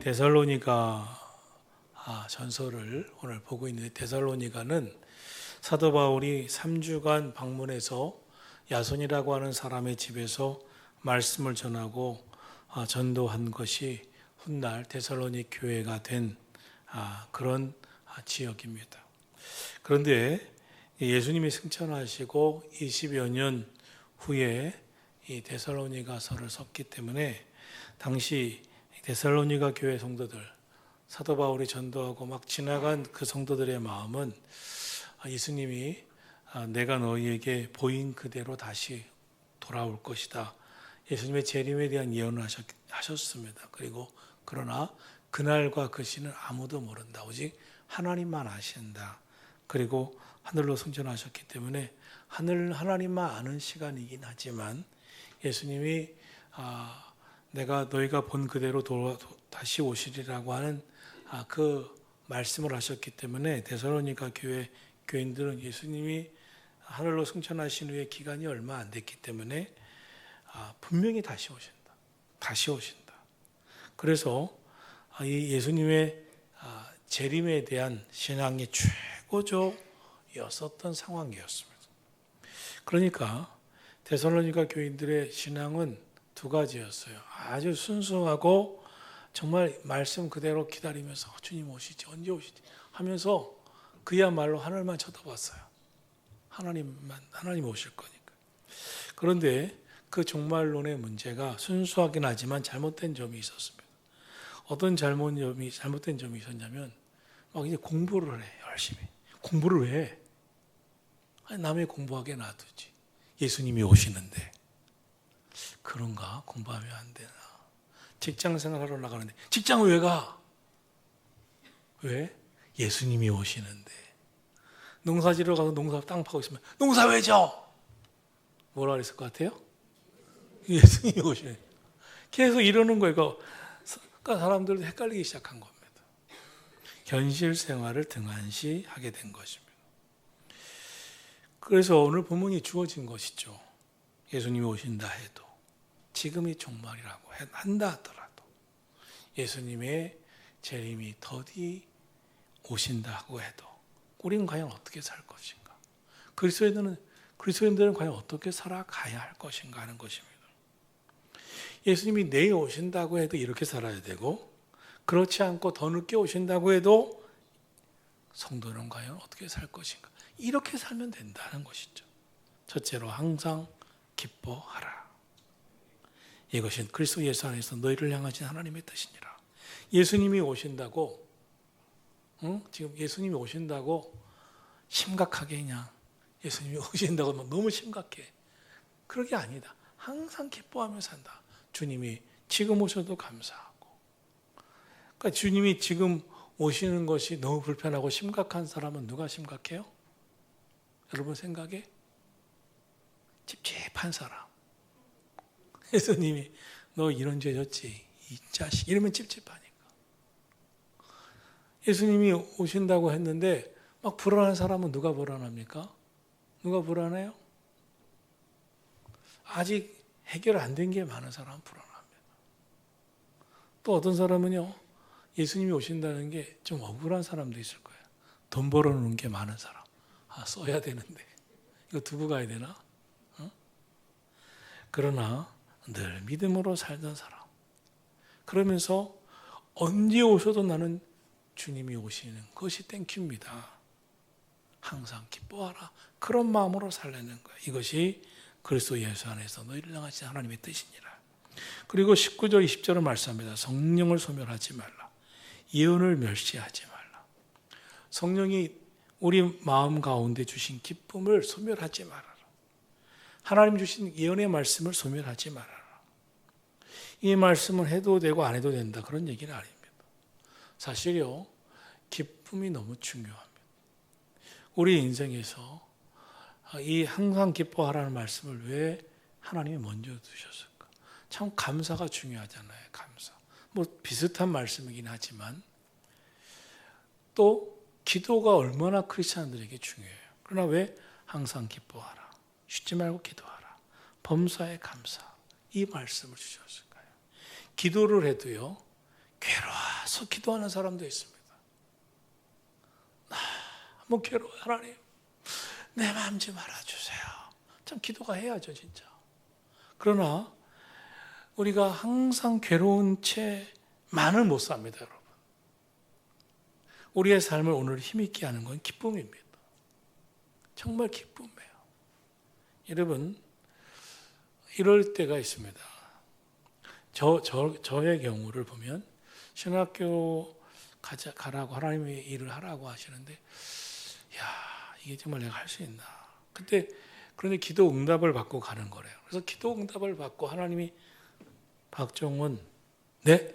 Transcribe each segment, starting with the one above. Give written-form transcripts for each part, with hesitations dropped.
데살로니가 전서를 오늘 보고 있는데, 데살로니가는 사도 바울이 3주간 방문해서 야손이라고 하는 사람의 집에서 말씀을 전하고 전도한 것이 훗날 데살로니 교회가 된 그런 지역입니다. 그런데 예수님이 승천하시고 20여 년 후에 이 데살로니가서를 썼기 때문에 당시 데살로니가 교회 성도들, 사도 바울이 전도하고 막 지나간 그 성도들의 마음은 예수님이 내가 너희에게 보인 그대로 다시 돌아올 것이다. 예수님의 재림에 대한 예언을 하셨습니다. 그리고 그러나 그날과 그 시는 아무도 모른다. 오직 하나님만 아신다. 그리고 하늘로 승천하셨기 때문에 하나님만 아는 시간이긴 하지만 예수님이 내가 너희가 본 그대로 다시 오시리라고 하는 그 말씀을 하셨기 때문에 데살로니가 교인들은 예수님이 하늘로 승천하신 후에 기간이 얼마 안 됐기 때문에 분명히 다시 오신다. 다시 오신다. 그래서 이 예수님의 재림에 대한 신앙이 최고조였었던 상황이었습니다. 그러니까 데살로니가 교인들의 신앙은 두 가지였어요. 아주 순수하고 정말 말씀 그대로 기다리면서 주님 오시지, 언제 오시지 하면서 그야말로 하늘만 쳐다봤어요. 하나님 오실 거니까. 그런데 그 종말론의 문제가 순수하긴 하지만 잘못된 점이 있었습니다. 어떤 잘못된 점이 있었냐면 막 이제 공부를 해, 열심히. 공부를 왜 해? 아니, 남의 공부하게 놔두지. 예수님이 오시는데. 그런가? 공부하면 안 되나? 직장 생활하러 나가는데 직장을 왜 가? 왜? 예수님이 오시는데. 농사 지러 가서 농사 땅 파고 있으면 농사 왜 져? 뭐라 그랬을 것 같아요? 예수님이 오시네. 계속 이러는 거예요. 그러니까 사람들도 헷갈리기 시작한 겁니다. 현실 생활을 등한시하게 된 것입니다. 그래서 오늘 본문이 주어진 것이죠. 예수님이 오신다 해도, 지금이 종말이라고 한다 하더라도, 예수님의 재림이 더디 오신다고 해도 우리는 과연 어떻게 살 것인가? 그리스도인들은 과연 어떻게 살아가야 할 것인가 하는 것입니다. 예수님이 내일 오신다고 해도 이렇게 살아야 되고, 그렇지 않고 더 늦게 오신다고 해도 성도는 과연 어떻게 살 것인가? 이렇게 살면 된다는 것이죠. 첫째로 항상 기뻐하라. 이것은 그리스도 예수 안에서 너희를 향하신 하나님의 뜻이니라. 예수님이 오신다고, 지금 예수님이 오신다고 심각하게 그냥 예수님이 오신다고 너무 심각해. 그런 게 아니다. 항상 기뻐하며 산다. 주님이 지금 오셔도 감사하고. 그러니까 주님이 지금 오시는 것이 너무 불편하고 심각한 사람은 누가 심각해요? 여러분 생각에? 찝찝한 사람. 예수님이 너 이런 죄 졌지, 이 자식, 이러면 찝찝하니까. 예수님이 오신다고 했는데 막 불안한 사람은 누가 불안합니까? 누가 불안해요? 아직 해결 안 된 게 많은 사람은 불안합니다. 또 어떤 사람은요, 예수님이 오신다는 게 좀 억울한 사람도 있을 거예요. 돈 벌어놓은 게 많은 사람. 써야 되는데 이거 두고 가야 되나? 그러나 늘 믿음으로 살던 사람. 그러면서 언제 오셔도 나는 주님이 오시는 것이 땡큐입니다. 항상 기뻐하라. 그런 마음으로 살려는 거예요. 이것이 그리스도 예수 안에서 너희를 향하신 하나님의 뜻이니라. 그리고 19절 20절은 말씀합니다. 성령을 소멸하지 말라. 예언을 멸시하지 말라. 성령이 우리 마음 가운데 주신 기쁨을 소멸하지 말아라. 하나님 주신 예언의 말씀을 소멸하지 말아라. 이 말씀은 해도 되고 안 해도 된다, 그런 얘기는 아닙니다. 사실요, 기쁨이 너무 중요합니다. 우리 인생에서 이 항상 기뻐하라는 말씀을 왜 하나님이 먼저 두셨을까? 참 감사가 중요하잖아요. 감사. 뭐 비슷한 말씀이긴 하지만 또 기도가 얼마나 크리스찬들에게 중요해요. 그러나 왜 항상 기뻐하라, 쉬지 말고 기도하라, 범사에 감사, 이 말씀을 주셨을까요? 기도를 해도요, 괴로워서 기도하는 사람도 있습니다. 너무 괴로워. 하나님, 내 마음 좀 알아주세요. 참 기도가 해야죠, 진짜. 그러나 우리가 항상 괴로운 채만을 못 삽니다, 여러분. 우리의 삶을 오늘 힘있게 하는 건 기쁨입니다. 정말 기쁨이에요. 여러분, 이럴 때가 있습니다. 저의 경우를 보면 신학교 가라고 하나님이 일을 하라고 하시는데, 야, 이게 정말 내가 할 수 있나? 그런데 기도 응답을 받고 가는 거래요. 그래서 기도 응답을 받고 하나님이 박종원, 네,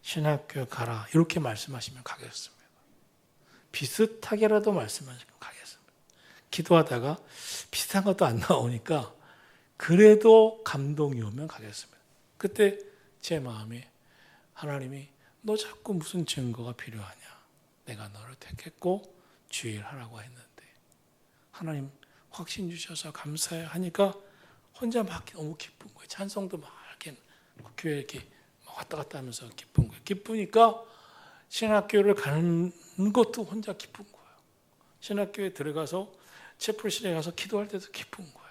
신학교 가라 이렇게 말씀하시면 가겠습니다. 비슷하게라도 말씀하시면 가겠습니다. 기도하다가 비슷한 것도 안 나오니까 그래도 감동이 오면 가겠습니다. 그때 제 마음에 하나님이 너 자꾸 무슨 증거가 필요하냐? 내가 너를 택했고 주일 하라고 했는데 하나님 확신 주셔서 감사해 하니까 혼자 막 너무 기쁜 거예요. 찬송도 막 이렇게 교회 이렇게 왔다 갔다 하면서 기쁜 거예요. 기쁘니까 신학교를 가는 것도 혼자 기쁜 거예요. 신학교에 들어가서 채플실에 가서 기도할 때도 기쁜 거예요.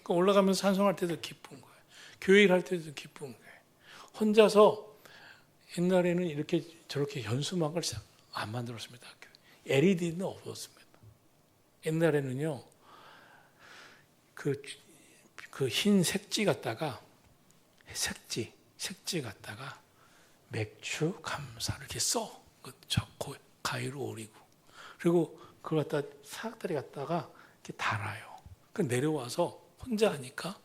올라가면서 찬송할 때도 기쁜 거예요. 교회 일할 때도 기쁜 거예요. 혼자서 옛날에는 이렇게 저렇게 현수막을 안 만들었습니다. LED는 없었습니다. 옛날에는요, 그 흰 색지 갖다가 색지 갖다가 맥주 감사 이렇게 써. 가위로 오리고. 그리고 그걸 갖다 사각다리 갖다가 이렇게 달아요. 그 내려와서 혼자 하니까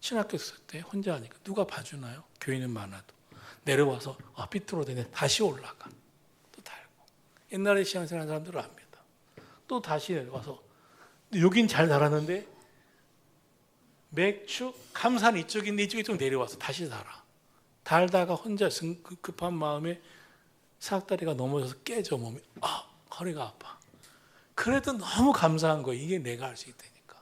신학교 있을 때 혼자 하니까 누가 봐주나요? 교인은 많아도. 내려와서 삐뚤어지네. 다시 올라가. 또 달고. 옛날에 신앙생활 하는 사람들은 압니다. 또 다시 내려와서 여긴 잘 달았는데 맥주 감사는 이쪽인데 이쪽에 좀 내려와서 다시 달아. 달다가 혼자 급한 마음에 사각다리가 넘어져서 깨져 몸이. 허리가 아파. 그래도 너무 감사한 거예요. 이게 내가 할 수 있다니까.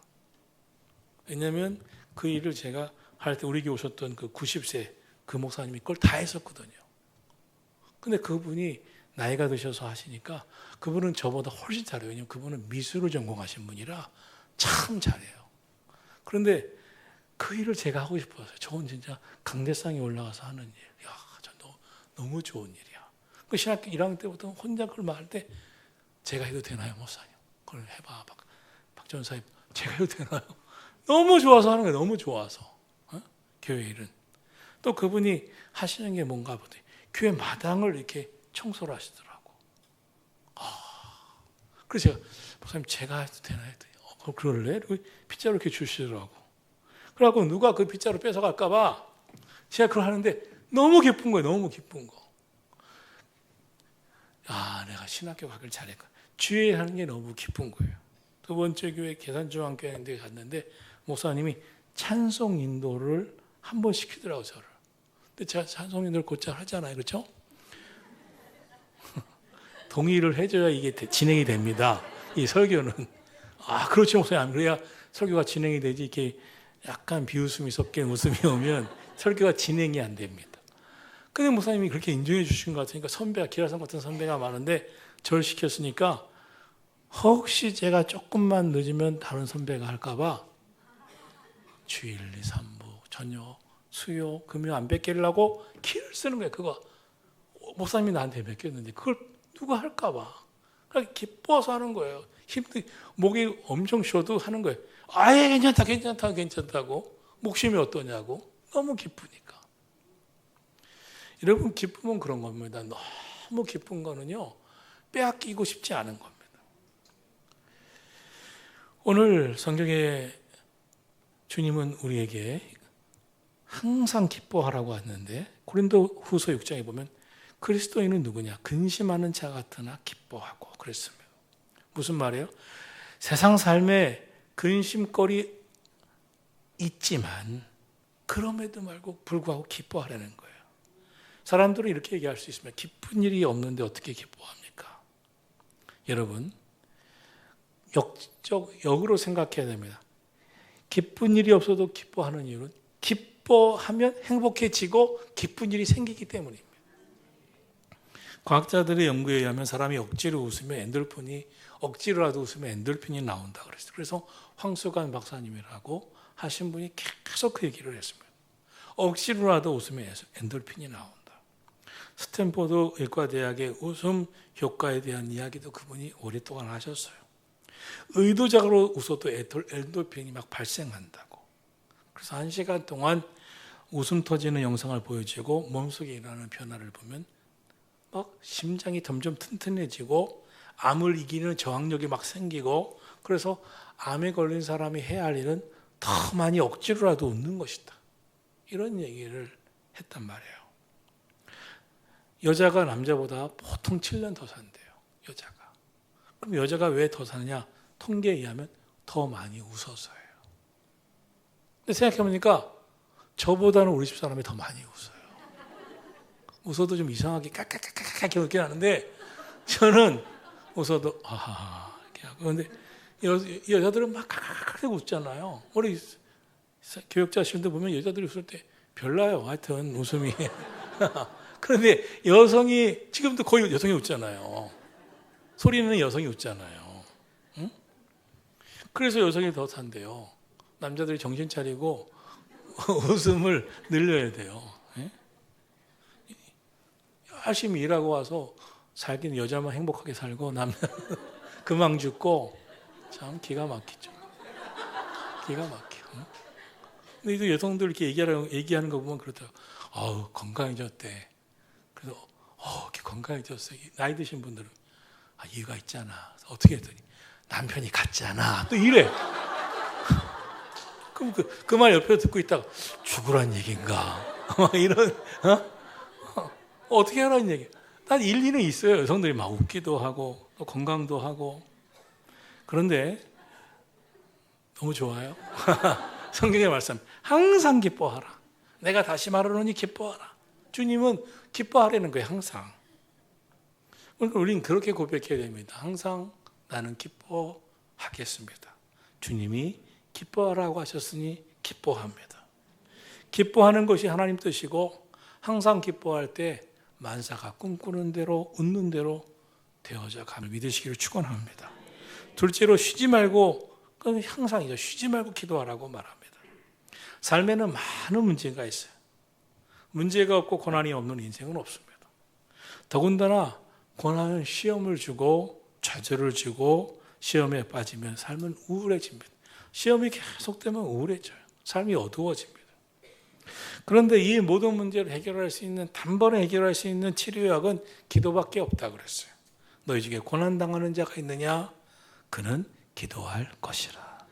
왜냐하면 그 일을 제가 할 때 우리 교회 오셨던 그 90세 그 목사님이 그걸 다 했었거든요. 근데 그분이 나이가 드셔서 하시니까 그분은 저보다 훨씬 잘해요. 왜냐하면 그분은 미술을 전공하신 분이라 참 잘해요. 그런데 그 일을 제가 하고 싶어서요. 저는 진짜 강대상에 올라가서 하는 일. 야, 너무 좋은 일이야. 그 신학교 1학년 때부터 혼자 그걸 말할 때 제가 해도 되나요, 목사님? 그걸 해봐, 박 전사님. 제가 해도 되나요? 너무 좋아서 하는 거예요. 너무 좋아서. 교회 일은. 또 그분이 하시는 게 뭔가 보더니 교회 마당을 이렇게 청소를 하시더라고. 그래서 제가 목사님 제가 해도 되나요? 그럴래? 빗자루 이렇게 주시더라고. 그래갖고 누가 그 빗자루 뺏어갈까 봐 제가 그걸 하는데 너무 기쁜 거예요. 너무 기쁜 거. 내가 신학교 가길 잘했고 주일 하는 게 너무 기쁜 거예요. 두 번째 교회 계산중앙교회에 갔는데 목사님이 찬송 인도를 한 번 시키더라고요. 저를. 근데 제가 찬송 인도를 곧잘 하잖아요. 그렇죠? 동의를 해줘야 이게 진행이 됩니다. 이 설교는. 그렇죠, 목사님. 그래야 설교가 진행이 되지. 이렇게 약간 비웃음이 섞인 웃음이 오면 설교가 진행이 안 됩니다. 근데 목사님이 그렇게 인정해 주신 것 같으니까 선배가, 기라성 같은 선배가 많은데 저를 시켰으니까 혹시 제가 조금만 늦으면 다른 선배가 할까봐 주일 2, 3부, 저녁, 수요, 금요 안 뺏기려고 키를 쓰는 거예요. 그거 목사님이 나한테 맡겼는데 그걸 누가 할까봐. 그러니까 기뻐서 하는 거예요. 목이 엄청 쉬어도 하는 거예요. 괜찮다고. 목심이 어떠냐고. 너무 기쁘니까. 여러분 기쁨은 그런 겁니다. 너무 기쁜 거는요. 빼앗기고 싶지 않은 겁니다. 오늘 성경에 주님은 우리에게 항상 기뻐하라고 하는데 고린도 후서 6장에 보면 그리스도인은 누구냐? 근심하는 자 같으나 기뻐하고 그랬습니다. 무슨 말이에요? 세상 삶에 근심거리 있지만 그럼에도 말고 불구하고 기뻐하라는 거예요. 사람들은 이렇게 얘기할 수 있습니다. 기쁜 일이 없는데 어떻게 기뻐합니까? 여러분, 역으로 생각해야 됩니다. 기쁜 일이 없어도 기뻐하는 이유는 기뻐하면 행복해지고 기쁜 일이 생기기 때문입니다. 과학자들의 연구에 의하면 사람이 억지로 억지로라도 웃으면 엔돌핀이 나온다 그랬어요. 그래서 황수관 박사님이라고 하신 분이 계속 그 얘기를 했습니다. 억지로라도 웃으면 엔돌핀이 나온다. 스탠포드 의과대학의 웃음 효과에 대한 이야기도 그분이 오랫동안 하셨어요. 의도적으로 웃어도 엔돌핀이 막 발생한다고. 그래서 1시간 동안 웃음 터지는 영상을 보여주고 몸속에 일어나는 변화를 보면 막 심장이 점점 튼튼해지고 암을 이기는 저항력이 막 생기고, 그래서 암에 걸린 사람이 해야 할 일은 더 많이 억지로라도 웃는 것이다. 이런 얘기를 했단 말이에요. 여자가 남자보다 보통 7년 더 산대요. 여자가. 그럼 여자가 왜 더 사느냐? 통계에 의하면 더 많이 웃어서예요. 근데 생각해보니까 저보다는 우리 집 사람이 더 많이 웃어요. 웃어도 좀 이상하게 까까까까 이렇게 웃긴 하는데, 저는 웃어도 아하하 이렇게 하고. 근데 여자들은 막 까까까까 웃잖아요. 우리 교육자실도 보면 여자들이 웃을 때 별나요. 하여튼 웃음이. 그런데 여성이 지금도 거의 여성이 웃잖아요. 소리는 여성이 웃잖아요. 응? 그래서 여성이 더 산대요. 남자들이 정신 차리고 웃음을 늘려야 돼요. 예? 열심히 일하고 와서 살기는 여자만 행복하게 살고 남자는 금방 죽고, 참 기가 막히죠. 기가 막혀. 응? 근데 또 여성들 이렇게 얘기하는 거 보면 그렇더라고요. 아우, 건강해졌대. 그래서 이렇게 건강해졌어요. 나이 드신 분들은 이유가 있잖아. 어떻게 했더니 남편이 갔잖아. 또 이래. 그럼 그 말 옆에 듣고 있다가 죽으란 얘기인가? 막 이런, 어떻게 하라는 얘기. 난 일리는 있어요. 여성들이 막 웃기도 하고 또 건강도 하고. 그런데 너무 좋아요. 성경의 말씀, 항상 기뻐하라. 내가 다시 말하노니 기뻐하라. 주님은 기뻐하라는 거예요. 항상. 우리는 그렇게 고백해야 됩니다. 항상 나는 기뻐하겠습니다. 주님이 기뻐하라고 하셨으니 기뻐합니다. 기뻐하는 것이 하나님 뜻이고, 항상 기뻐할 때 만사가 꿈꾸는 대로 웃는 대로 되어져 감을 믿으시기를 축원합니다. 둘째로 쉬지 말고, 그건 항상이죠. 쉬지 말고 기도하라고 말합니다. 삶에는 많은 문제가 있어요. 문제가 없고 고난이 없는 인생은 없습니다. 더군다나 고난은 시험을 주고 좌절을 주고 시험에 빠지면 삶은 우울해집니다. 시험이 계속되면 우울해져요. 삶이 어두워집니다. 그런데 이 모든 문제를 해결할 수 있는, 단번에 해결할 수 있는 치료약은 기도밖에 없다 그랬어요. 너희 중에 고난당하는 자가 있느냐? 그는 기도할 것이라.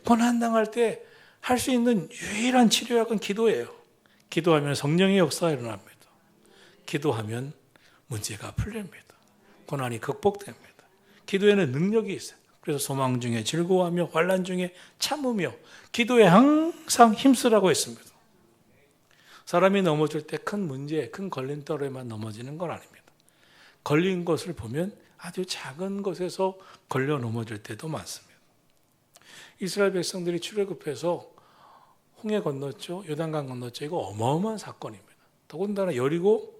고난당할 때 할 수 있는 유일한 치료약은 기도예요. 기도하면 성령의 역사가 일어납니다. 기도하면 문제가 풀립니다. 고난이 극복됩니다. 기도에는 능력이 있어요. 그래서 소망 중에 즐거워하며 환난 중에 참으며 기도에 항상 힘쓰라고 했습니다. 사람이 넘어질 때 큰 문제, 큰 걸림돌에만 넘어지는 건 아닙니다. 걸린 것을 보면 아주 작은 것에서 걸려 넘어질 때도 많습니다. 이스라엘 백성들이 출애굽해서 홍해 건넜죠. 요단강 건넜죠. 이거 어마어마한 사건입니다. 더군다나 여리고,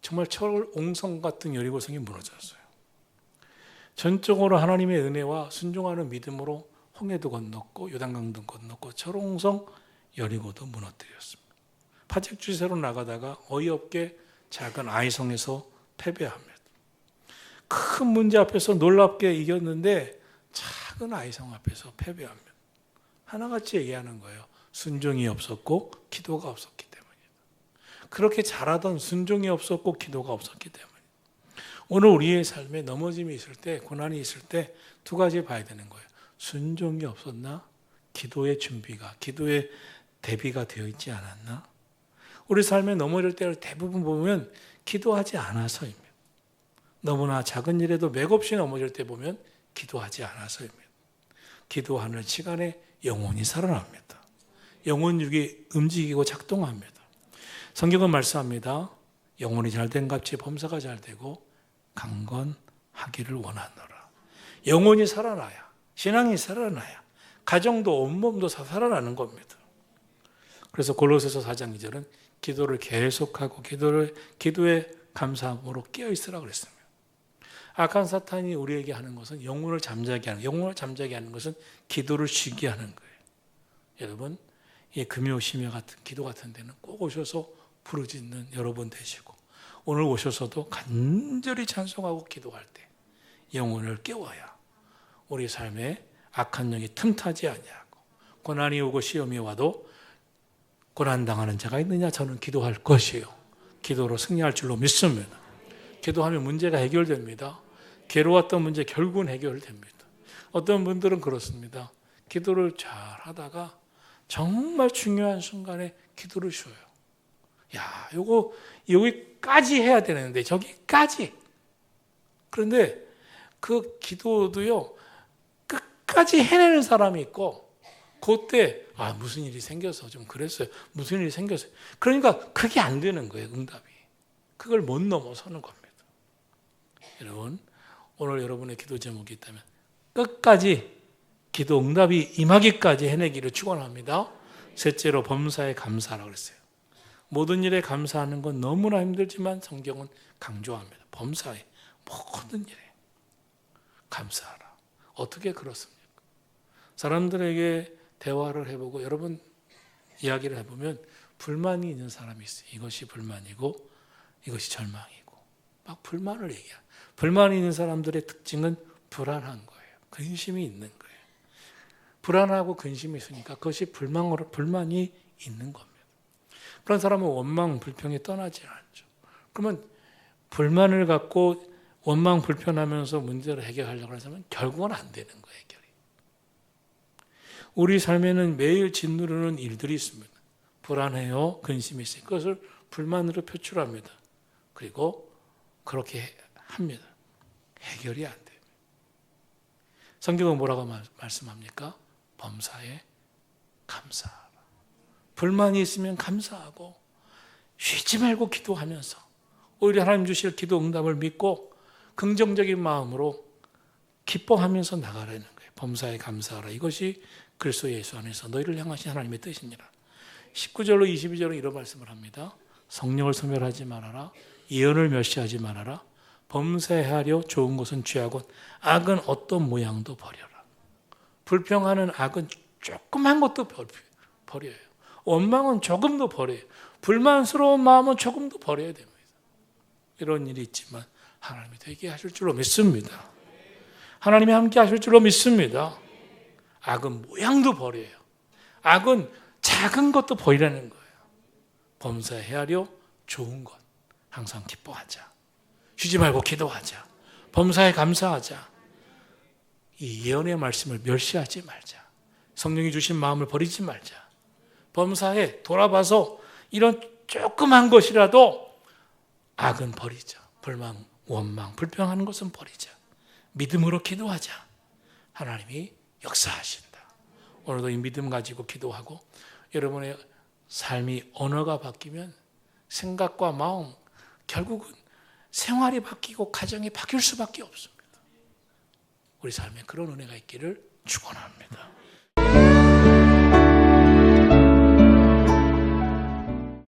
정말 철옹성 같은 여리고성이 무너졌어요. 전적으로 하나님의 은혜와 순종하는 믿음으로 홍해도 건넜고 요단강도 건넜고 철옹성 여리고도 무너뜨렸습니다. 파직주세로 나가다가 어이없게 작은 아이성에서 패배합니다. 큰 문제 앞에서 놀랍게 이겼는데 작은 아이성 앞에서 패배합니다. 하나같이 얘기하는 거예요. 순종이 없었고 기도가 없었기 때문이다. 그렇게 잘하던 순종이 없었고 기도가 없었기 때문이다. 오늘 우리의 삶에 넘어짐이 있을 때, 고난이 있을 때 두 가지 봐야 되는 거예요. 순종이 없었나? 기도의 준비가, 기도의 대비가 되어 있지 않았나? 우리 삶에 넘어질 때를 대부분 보면 기도하지 않아서입니다. 너무나 작은 일에도 맥없이 넘어질 때 보면 기도하지 않아서입니다. 기도하는 시간에 영혼이 살아납니다. 영혼육이 움직이고 작동합니다. 성경은 말씀합니다. 영혼이 잘된 값이 범사가 잘되고 강건하기를 원하노라. 영혼이 살아나야, 신앙이 살아나야 가정도 온몸도 살아나는 겁니다. 그래서 골로새서 4장 2절은 기도를 계속하고 기도에 감사함으로 깨어 있으라 그랬습니다. 악한 사탄이 우리에게 하는 것은 영혼을 잠자게 하는 것은 기도를 쉬게 하는 거예요. 여러분, 이 금요 심야 같은 기도 같은 데는 꼭 오셔서 부르짖는 여러분 되시고, 오늘 오셔서도 간절히 찬송하고 기도할 때 영혼을 깨워야 우리 삶에 악한 영이 틈타지 아니하고, 고난이 오고 시험이 와도 고난당하는 자가 있느냐, 저는 기도할 것이요 기도로 승리할 줄로 믿습니다. 기도하면 문제가 해결됩니다. 괴로웠던 문제 결국은 해결됩니다. 어떤 분들은 그렇습니다. 기도를 잘 하다가 정말 중요한 순간에 기도를 쉬어요. 야, 요거 여기까지 해야 되는데 저기까지. 그런데 그 기도도요, 끝까지 해내는 사람이 있고, 그때 무슨 일이 생겨서 좀 그랬어요. 무슨 일이 생겼어요. 그러니까 그게 안 되는 거예요, 응답이. 그걸 못 넘어서는 겁니다. 여러분, 오늘 여러분의 기도 제목이 있다면 끝까지 기도 응답이 임하기까지 해내기를 축원합니다. 셋째로 범사에 감사하라고 그랬어요. 모든 일에 감사하는 건 너무나 힘들지만 성경은 강조합니다. 범사에, 모든 일에 감사하라. 어떻게 그렇습니까? 사람들에게 대화를 해보고 여러분 이야기를 해보면 불만이 있는 사람이 있어요. 이것이 불만이고 이것이 절망이고 막 불만을 얘기해요. 불만이 있는 사람들의 특징은 불안한 거예요. 근심이 있는 거예요. 불안하고 근심이 있으니까 그것이 불만이 있는 겁니다. 그런 사람은 원망, 불평이 떠나지 않죠. 그러면 불만을 갖고 원망, 불편하면서 문제를 해결하려고 하면 결국은 안 되는 거예요, 해결이. 우리 삶에는 매일 짓누르는 일들이 있습니다. 불안해요, 근심이 있어요. 그것을 불만으로 표출합니다. 그리고 그렇게 합니다. 해결이 안 돼요. 성경은 뭐라고 말씀합니까? 범사에 감사하라. 불만이 있으면 감사하고 쉬지 말고 기도하면서 오히려 하나님 주실 기도 응답을 믿고 긍정적인 마음으로 기뻐하면서 나가라는 거예요. 범사에 감사하라. 이것이 그리스도 예수 안에서 너희를 향하신 하나님의 뜻이니라. 19절로 22절로 이런 말씀을 합니다. 성령을 소멸하지 말아라. 예언을 멸시하지 말아라. 범사하려 좋은 것은 취하고 악은 어떤 모양도 버려라. 불평하는 악은 조그만 것도 버려요. 원망은 조금도 버려요. 불만스러운 마음은 조금도 버려야 됩니다. 이런 일이 있지만 하나님이 되게 하실 줄로 믿습니다. 하나님이 함께 하실 줄로 믿습니다. 악은 모양도 버려요. 악은 작은 것도 버리라는 거예요. 범사에 헤아려 좋은 것 항상 기뻐하자. 쉬지 말고 기도하자. 범사에 감사하자. 이 예언의 말씀을 멸시하지 말자. 성령이 주신 마음을 버리지 말자. 범사에 돌아봐서 이런 조그만 것이라도 악은 버리자. 불만, 원망, 불평하는 것은 버리자. 믿음으로 기도하자. 하나님이 역사하신다. 오늘도 이 믿음 가지고 기도하고 여러분의 삶이 언어가 바뀌면 생각과 마음, 결국은 생활이 바뀌고 가정이 바뀔 수밖에 없습니다. 우리 삶에 그런 은혜가 있기를 축원합니다.